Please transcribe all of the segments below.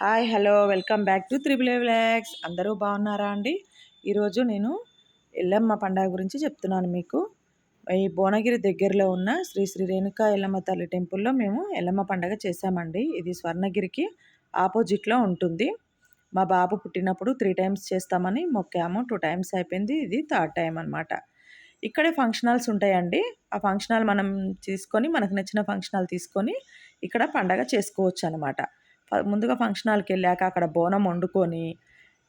Hi hello welcome back to triple vlogs. అందరూ బాగున్నారా అండి? ఈరోజు నేను ఎల్లమ్మ పండుగ గురించి చెప్తున్నాను మీకు. ఈ భువనగిరి దగ్గరలో ఉన్న శ్రీ శ్రీ రేణుకా ఎల్లమ్మ తల్లి టెంపుల్లో మేము ఎల్లమ్మ పండుగ చేశామండి. ఇది స్వర్ణగిరికి ఆపోజిట్లో ఉంటుంది. మా బాబు పుట్టినప్పుడు 3 టైమ్స్ చేస్తామని మొక్కాము. 2 టైమ్స్ అయిపోయింది. ఇది 3rd టైం అనమాట. ఇక్కడే ఫంక్షన్ హాల్స్ ఉంటాయండి. ఆ ఫంక్షన్ హాల్ మనం తీసుకొని మనకు నచ్చిన ఫంక్షన్ హాల్ తీసుకొని ఇక్కడ పండగ చేసుకోవచ్చు అనమాట. ముందుగా ఫంక్షన్ హాల్కి వెళ్ళాక అక్కడ బోనం వండుకొని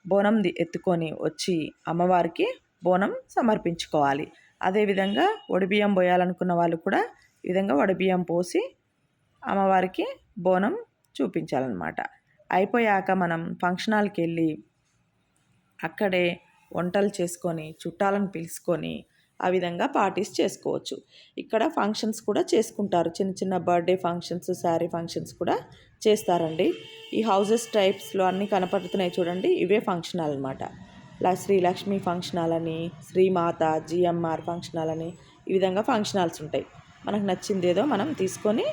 బోనం ఎత్తుకొని వచ్చి అమ్మవారికి బోనం సమర్పించుకోవాలి. అదేవిధంగా వడిబియ్యం పోయాలనుకున్న వాళ్ళు కూడా ఈ విధంగా వడిబియ్యం పోసి అమ్మవారికి బోనం చూపించాలన్నమాట. అయిపోయాక మనం ఫంక్షన్ హాల్కి వెళ్ళి అక్కడే వంటలు చేసుకొని చుట్టాలను పిలుచుకొని ఆ విధంగా పార్టీస్ చేసుకోవచ్చు. ఇక్కడ ఫంక్షన్స్ కూడా చేసుకుంటారు. చిన్న చిన్న బర్త్డే ఫంక్షన్స్, శారీ ఫంక్షన్స్ కూడా చేస్తారండి. ఈ హౌసెస్ టైప్స్లో అన్నీ కనపడుతున్నాయి చూడండి, ఇవే ఫంక్షన్ హాల్ అనమాట. శ్రీ లక్ష్మీ ఫంక్షన్ హాల్ అని, శ్రీమాత, జిఎంఆర్ ఫంక్షన్ హాల్ అని ఈ విధంగా ఫంక్షన్ హాల్స్ ఉంటాయి. మనకు నచ్చింది ఏదో మనం తీసుకొని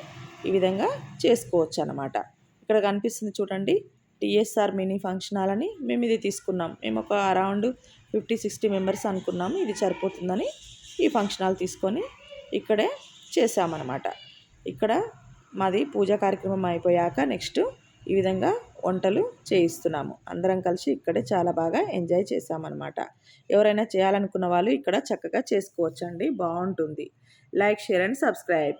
ఈ విధంగా చేసుకోవచ్చు అనమాట. ఇక్కడ కనిపిస్తుంది చూడండి, టీఎస్ఆర్ మినీ ఫంక్షన్ హాల్ అని. మేము ఇది తీసుకున్నాం. మేము ఒక అరౌండ్ 50-60 మెంబర్స్ అనుకున్నాము. ఇది సరిపోతుందని ఈ ఫంక్షన్ హాల్ తీసుకొని ఇక్కడే చేసామన్నమాట. ఇక్కడ మాది పూజా కార్యక్రమం అయిపోయాక నెక్స్ట్ ఈ విధంగా వంటలు చేయిస్తున్నాము. అందరం కలిసి ఇక్కడే చాలా బాగా ఎంజాయ్ చేసామన్నమాట. ఎవరైనా చేయాలనుకున్న వాళ్ళు ఇక్కడ చక్కగా చేసుకోవచ్చండి. బాగుంటుంది. Like, share and subscribe.